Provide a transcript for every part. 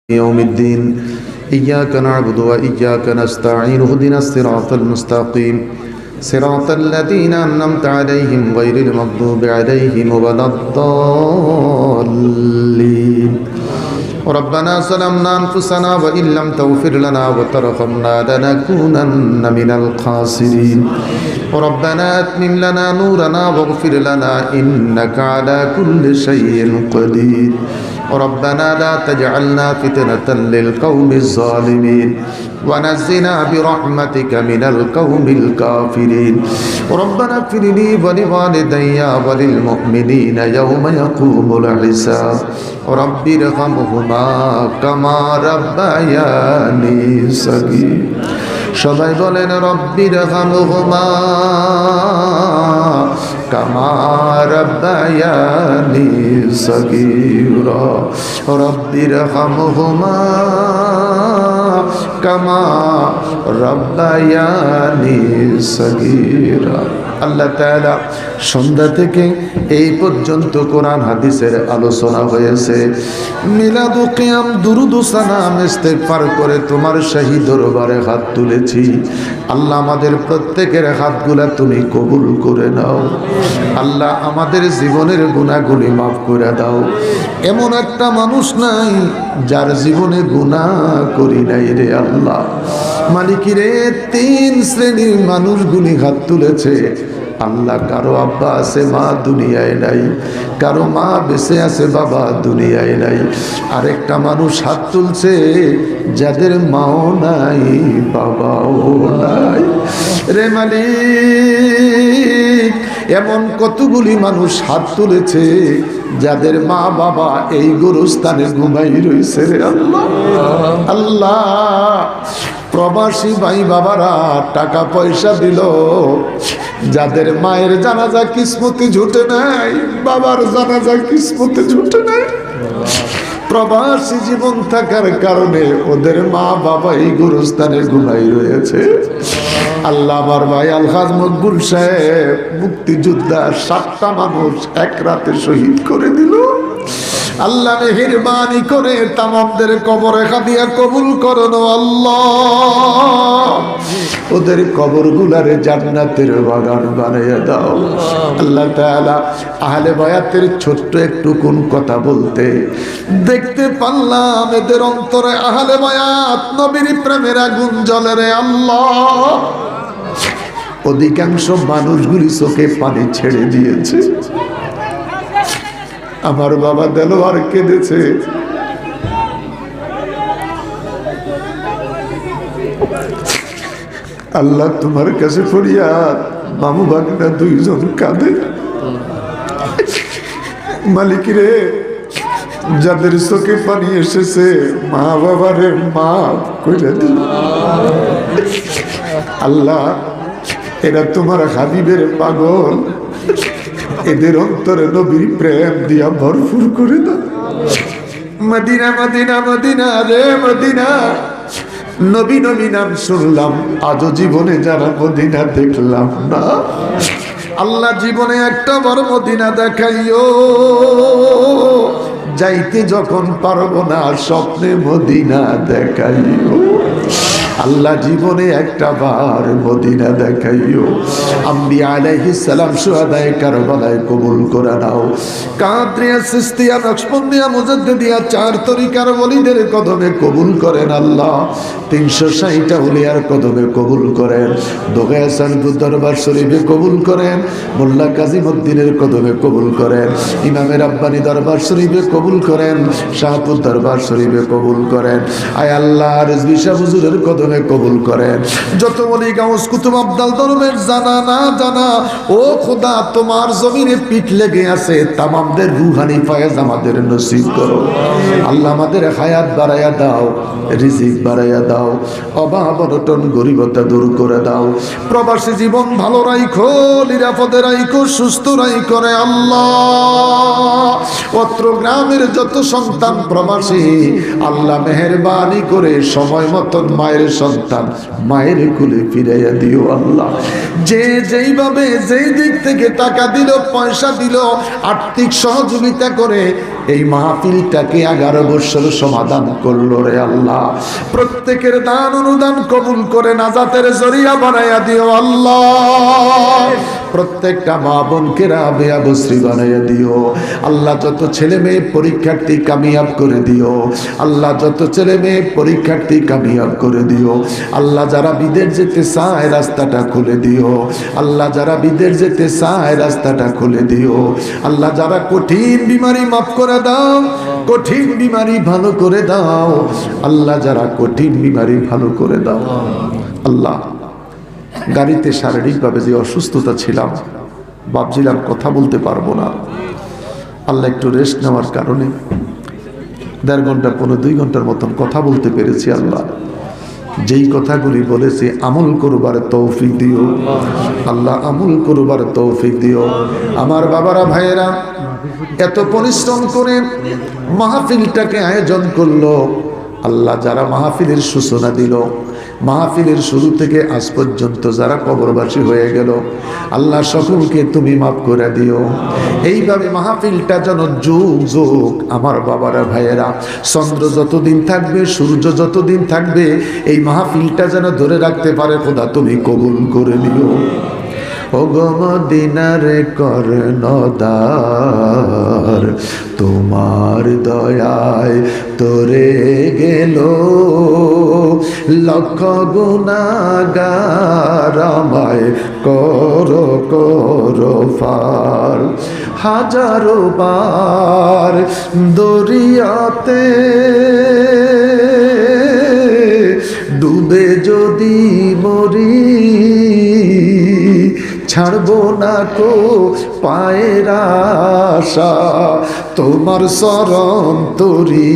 يوم الدين إياك نعبد وإياك نستعين اهدنا الصراط المستقيم صراط الذين أنعمت عليهم غير المغضوب عليهم ولا الضالين ربنا ظلمنا أنفسنا وإن لم تغفر لنا وترحمنا لنكونن من الخاسرين ربنا أتمم لنا نورنا واغفر لنا إنك على كل شيء قدير ربنا لا تجعلنا فتنة للقوم الظالمين ونجنا برحمتك من القوم الكافرين ربنا اغفر لي ولوالدي وللمؤمنين يوم يقوم الحساب رب ارحمهما كما ربياني صغيرا সবাই বলেন রব্বির হামহুমা কামা রাব্বায়ানি সগীরা রব্বির হামহুমা কামা রাব্বায়ানি সগীরা। আল্লাহ তাআলা সন্ধ্যা থেকে এই পর্যন্ত কোরআন হাদিসের আলোচনা হয়েছে। মিলাদ ও কিয়াম দুরুদ ও সালাম ইস্তেগফার করে তোমার শাহী দরবারে হাত তুলেছি। আল্লাহ আমাদের প্রত্যেকের হাতগুলা তুমি কবুল করে নাও। আল্লাহ আমাদের জীবনের গুনাহগুলি মাফ করে দাও। এমন একটা মানুষ নাই যার জীবনে গুনাহ করি নাই রে আল্লাহ। মালিকিরে তিন শ্রেণীর মানুষগুলি হাত তুলেছে। আল্লাহ কারো আব্বা আছে মা দুনিয়ায় নাই, কারো মা বেঁচে আছে বাবা দুনিয়ায় নাই। আরেকটা মানুষ হাত তুলছে যাদের মাও নাই বাবাও নাই। রে মালিক এমন কতগুলি মানুষ হাত তুলেছে যাদের মা বাবা এই গোরস্থানে ঘুমাই রয়েছে রে আল্লাহ। আল্লাহ প্রবাসী ভাই বাবারা টাকা পয়সা দিল, যাদের মায়ের জানাজা কিসমতে জুটে নাই, বাবার জানাজা কিসমতে জুটে নাই, প্রবাসী জীবন থাকার কারণে ওদের মা বাবা এই গোরস্থানে ঘুমাই রয়েছে। আল্লাহ আমার ভাই আলহাজ মকবুল সাহেব মুক্তিযোদ্ধা 7টা মানুষ এক রাতে শহীদ করে দিল। আল্লাহ মেহেরবানি করে তামামদের কবরে হাদিয়া কবুল করুন আল্লাহ। ওদের কবরগুলারে জান্নাতের বাগান বানিয়ে দাও আল্লাহ তাআলা। আহলে বায়াতের ছোট্ট একটু কোন কথা বলতে দেখতে পারলাম এদের অন্তরে আহলে বায়াত নবীর প্রেমের আগুন জ্বলে রে আল্লাহ। অধিকাংশ মানুষগুলি চোখে পানি ছেড়ে দিয়েছে। আমার বাবা দেলোয়ার কেঁদেছে। আল্লাহ তোমার কাছে ফরিয়াদ, মামু ভাগনা 2 জন কাঁদে। মালিকিরে যাদের চোখে পানি এসেছে মা বাবারে মাফ করে দিল আল্লাহ। এরা তোমার হাবিবের পাগল, এদের অন্তরে নবীর প্রেম দিয়া ভরপুর করে দাও। মদিনা মদিনা মদিনা রে মদিনা, নবী নবী নাম শুনলাম, আজও জীবনে যারা মদিনা দেখলাম না, আল্লাহ জীবনে একটা বড় মদিনা দেখাইও। যাইতে যখন পারবো না স্বপ্নে মদিনা দেখাইও আল্লাহ। জীবনে একটা বার মদিনা দেখাইও। আম্বিয়া আলাইহিস সালাম শুহাদায়ে কারবালায় কবুল করে নাও। কাদরিয়া সিস্তিয়া নকশবন্দিয়া মুজাদ্দিদিয়া 4 তরিকার ওলিদের কদমে কবুল করেন আল্লাহ। 360টা ওলিয়ার কদমে কবুল করেন। দোগায় সানপুর দরবার শরীফে কবুল করেন। মোল্লা কাজীমউদ্দিনের কদমে কবুল করেন। ইমামে রাব্বানি দরবার শরীফে কবুল করেন। শাহপুর দরবার শরীফে কবুল করেন। আয় আল্লাহ রিজভী শাহ হুজুরের কদমে কবুল করেন। যত ওলি গাউস কুতুব আব্দাল দরবেশ জানা না জানা ও খোদা তোমার জমিনে পিঠ লেগে আছে, তামামদের রূহানি ফয়েজ আমাদের নসিব করো আল্লাহ। আমাদের হায়াত বাড়াইয়া দাও, রিজিক বাড়াইয়া দাও, অভাব অনটন গরিবতা দূর করে দাও। প্রবাসী জীবন ভালো রাখো, নিরাপদে রাখো, সুস্থ রাখো রে আল্লাহ। অত্র গ্রামের আমাদের যত সন্তান প্রবাসী, আল্লাহ মেহেরবানি করে সময় মতন মায়ের সন্তান মায়ের কুলে ফিরাইয়া দিও আল্লাহ। যে যেইভাবে যেই দিক থেকে টাকা দিল, পয়সা দিল, আর্থিক সহযোগিতা করে এই মাহফিলটাকে 11 বছর সমাধান করলো রে আল্লাহ, প্রত্যেকের দান অনুদান কবুল করে নাজাতের জরিয়া বানাইয়া দিও আল্লাহ। প্রত্যেকটা মা বোনকে রাবেয়া বসরি বানাইয়া দিও আল্লাহ। যত ছেলে মেয়ে পরীক্ষার্থী কামিয়াব করে দিও আল্লাহ, যত ছেলে মেয়ে পরীক্ষার্থী কামিয়াব করে দিও আল্লাহ। যারা বিদেশ যেতে চায় রাস্তাটা খুলে দিও আল্লাহ, যারা বিদেশ যেতে চায় রাস্তাটা খুলে দিও আল্লাহ। যারা কঠিন বিমারি মাফ করে দাও, কঠিন বিমারি ভালো করে দাও আল্লাহ, যারা কঠিন বিমারি ভালো করে দাও আল্লাহ। গাড়িতে শারীরিকভাবে যে অসুস্থতা ছিলাম, ভাবছিলাম কথা বলতে পারবো না, আল্লাহ একটু রেস্ট নেওয়ার কারণে 1.5 ঘন্টা 2 ঘন্টার মতন কথা বলতে পেরেছি আল্লাহ। যেই কথাগুলি বলেছি আমল করবার তৌফিক দিও আল্লাহ, আমল করবার তৌফিক দিও। আমার বাবারা ভাইয়েরা এত পরিশ্রম করে মাহফিলটাকে আয়োজন করলো আল্লাহ। যারা মাহফিলের সূচনা দিল, মাহফিলের শুরু থেকে আজ পর্যন্ত যারা কবরবাসী হয়ে গেল আল্লাহ, সকলকে তুমি মাফ করে দিও। এইভাবে মাহফিলটা যেন যুগ যুগ আমার বাবারা ভাইয়েরা, চন্দ্র যতদিন থাকবে, সূর্য যতদিন থাকবে, এই মাহফিলটা যেন ধরে রাখতে পারে খোদা তুমি কবুল করে নিও। ওগো মদিনার কর্ণধার, তোমার দয়ায় তোরে গেল লক্ষ গুনাহগার, আমায় করো করো পার। হাজারো বার দরিয়াতে ডুবে যদি মরি, ছাড়বো না কো পায়ের আশা, তোমার শরণ তরি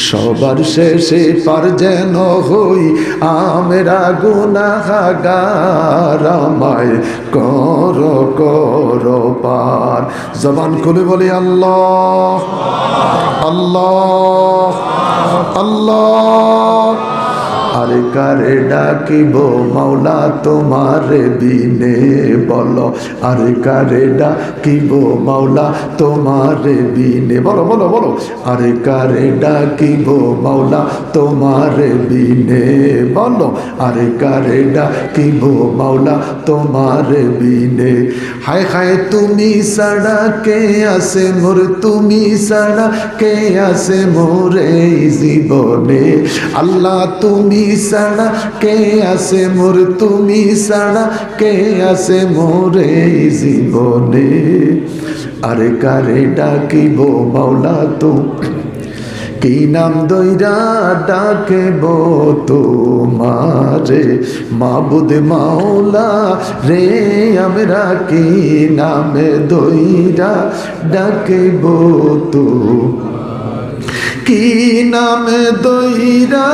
সবার শেষে পার যেন হই আমরা গুনাহগার, আমায় করো করো পার। জবান খুলে বলি আল্লাহ আল্লাহ আল্লাহ। আরে কারে ডাকিব মাওলা তোমার বিনে বলো, আরে কারে ডাকিব মাওলা তোমার বিনে, বলো বলো বলো। আরে কারে ডাকিব মাওলা তোমার বিনে বলো, আরে কারে ডাকিব মাওলা তোমার বিনে। হায় হায় তুমি ছাড়া কে আছে মোর, তুমি ছাড়া কে আছে মোর এই জীবনে আল্লাহ, তুমি ছাড়া কে আছে মোর, তুমি ছাড়া কে আছে মোর এই জীবনে। আরে কারে ডাকিব মাওলা তো কি নাম দইরা ডাকেব তোমারে মাবুদ মাওলা রে, আমরা কি নামে দইরা ডাকেব তো, কি নামে দইরা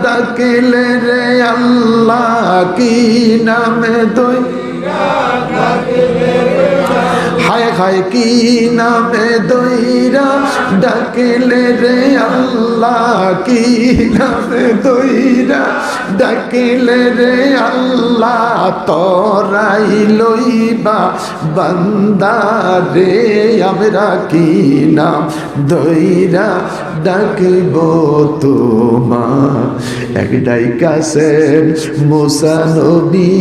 ডাকলে রে আল্লাহ, কি নামে দইরা ডাকলে রে, হায় হায় কি নামে দইরা ডাকলে রে আল্লাহ, কি নামে দইরা ডাকলে রে আল্লাহ, তোরাই লইবা বান্দা রে, আমরা কি নাম দইরা ডাকব তোমার। এক ডাইকাছেন মুসা নবী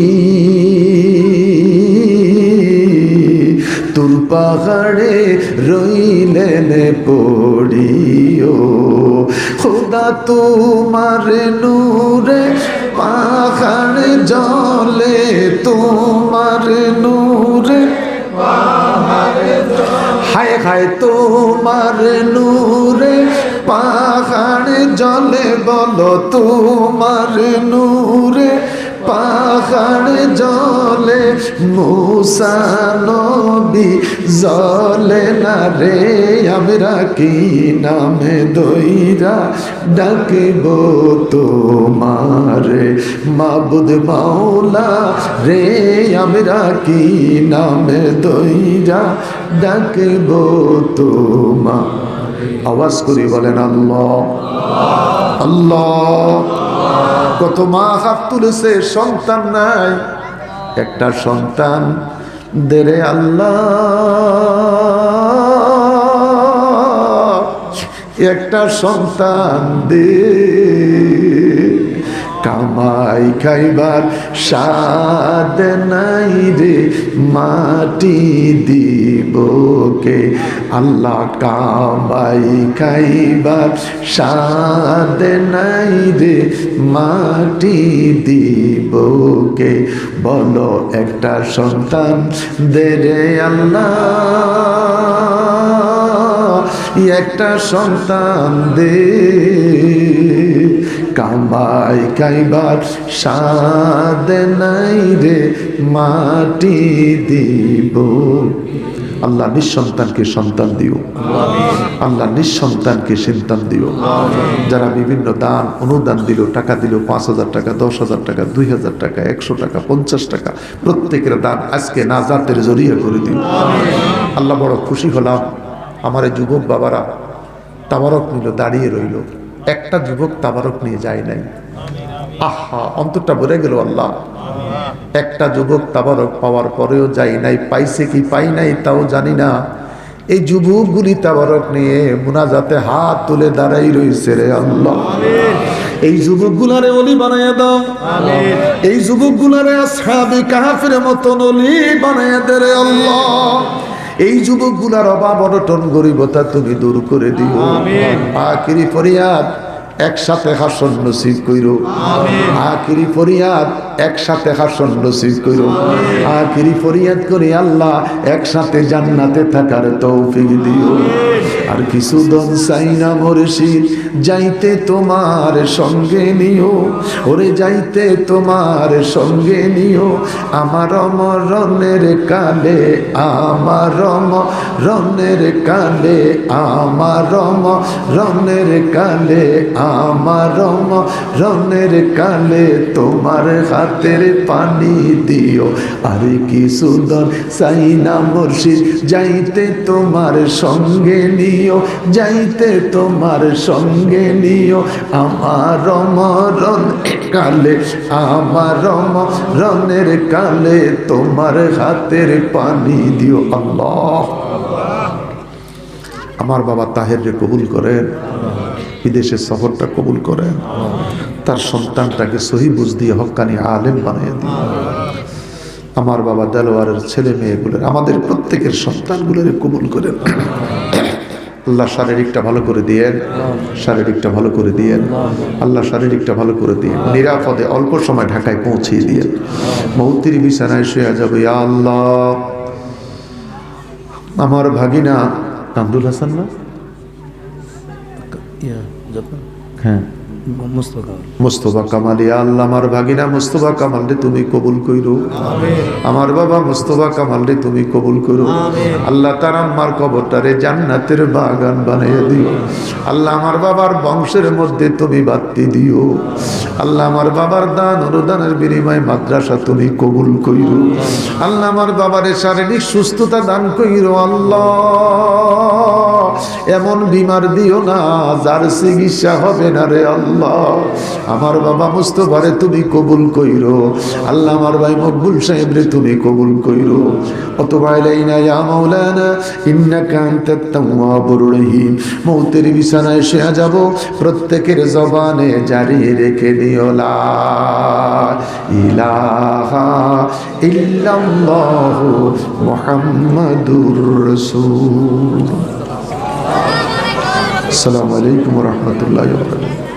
তুর পাহাড়ে রইলেন পড়িও, খোদা তোমার নূরে পাহাড় জলে, তোমার নূরে হায় হায় তোমার নূরে পাহাড় জলে, বলো তোমার নূরে পাহাড় জলে, মুসা নবী জলে না রে, আমরা কি নামে দইরা ডাকব তোমারে মাবুদ মাওলা রে, আমরা কি নামে দইরা ডাকব তোমার। আওয়াজ করে বলেন আল্লাহ আল্লাহ। কত মা হাত তুলেছে, সন্তান নাই, একটা সন্তান দেরে আল্লাহ, একটা সন্তান দে, কামাই খাইবার সাদ নাই রে মাটি দিব কে, আল্লাহ কামাই খাইবার সাদ নাই রে মাটি দিব কে, বলো একটা সন্তান দে রে আল্লাহ, একটা সন্তান দে, কামাই খাইবার সাদ নাই রে মাটি দিব। আল্লাহ নিঃসন্তানকে সন্তান দিও, আল্লাহ নিঃসন্তানকে সন্তান দিও। যারা বিভিন্ন দান অনুদান দিল, টাকা দিল, 5,000 টাকা, 10,000 টাকা, 2,000 টাকা, 100 টাকা, 50 টাকা, প্রত্যেকের দান আজকে নাজাতের জরিয়া করে দিও। আল্লাহ বড় খুশি হলাম, আমার এই যুবক বাবারা তাবারক নিল, দাঁড়িয়ে রইল, একটা যুবক তাবারক নিয়ে যায় নাই। আহা, অন্তরটা ভরে গেল। আল্লাহ, একটা যুবক তাবারক পাওয়ার পরেও যাই নাই, পাইছে কি পাই নাই তাও জানি না। এই যুবকগুলি তাবারক নিয়ে মুনাজাতে হাত তুলে দাঁড়াই রয়েছে রে আল্লাহ। এই যুবকগুলারে ওলি বানাইয়া দাও, এই যুবকগুলারে আসহাবে কাহফের মতন ওলি বানাইয়া দে রে আল্লাহ। এই যুবকগুলার অভাব অনটন গরিবতা তুমি দূর করে দিও। আখিরি ফরিয়াদ একসাথে হাসন নসিব কইরো, আখিরি ফরিয়াদ একসাথে হাসন নসিব কইরো, আখিরি ফরিয়াদ করে আল্লাহ একসাথে জান্নাতে থাকার তৌফিক দিও। আর কিছু দন চাই না মুর্শিদ, যাইতে তোমার সঙ্গে নিও, ওরে যাইতে তোমার সঙ্গে নিও, আমার মরণের কালে, আমার মরণের কালে, আমার মরণের কালে, আমার মরণের কালে তোমার হাতের পানি দিও। আরে কি সুন্দর চাই না মুর্শিদ, যাইতে তোমার সঙ্গে নিও, যাইতে তোমার সঙ্গে নিও, আমার মরণ কালে, আমার মরণের কালে তোমার হাতের পানি দিও। আল্লাহ, আমার বাবা তাহেরকে কবুল করেন, বিদেশের সফরটা কবুল করেন, তার সন্তানটাকে সহি বুঝ দিয়ে হক্কানি আলেম বানিয়ে দিন। আমার বাবা দেলোয়ারের ছেলে মেয়েগুলোর, আমাদের প্রত্যেকের সন্তানগুলোর কবুল করেন। আল্লাহ শারীরিকটা ভালো করে দিয়েন, শারীরিকটা ভালো করে দিয়েন, আল্লাহ শারীরিকটা ভালো করে দিয়েন, নিরাপদে অল্প সময় ঢাকায় পৌঁছিয়ে দিয়েন। মৌতির বিছানায় শুয়ে যাবে, ইয়া আল্লাহ। আমার ভাগিনা কামরুল হাসান না, হ্যাঁ মুস্তফা কামাল, ইয়া আল্লাহ আমার ভাগিনা মুস্তফা কামাল রে তুমি কবুল কইরো, আমার বাবা মুস্তফা কামাল রে তুমি কবুল করো। আল্লাহ তার আম্মার কবরটারে জান্নাতের বাগান বানিয়ে দিও। আল্লাহ আমার বাবার বংশের মধ্যে তুমি বাতি দিও। আল্লাহ আমার বাবার দান অনুদানের বিনিময়ে মাদ্রাসা তুমি কবুল কইরো। আল্লাহ আমার বাবার শারীরিক সুস্থতা দান কইরো। আল্লাহ এমন বিমার দিও না যার চিকিৎসা হবে না রে আল্লাহ। আমার বাবা মুস্তফারে তুমি কবুল কইরো। আল্লাহ আমার ভাই মকবুল সাহেব রে তুমি কবুল কইরো। অতবা ইলাইনা ইয়া মাওলানা ইন্নাকা আনতাত তাওয়াবুর রহিম। মৌতের বিছানায় শুয়ে যাব, প্রত্যেকের জবানে জারি রেখে দিও লা ইলাহা ইল্লাল্লাহু মুহাম্মাদুর রাসূল। আসসালামু আলাইকুম ওয়া রাহমাতুল্লাহি ওয়া বারাকাতুহু।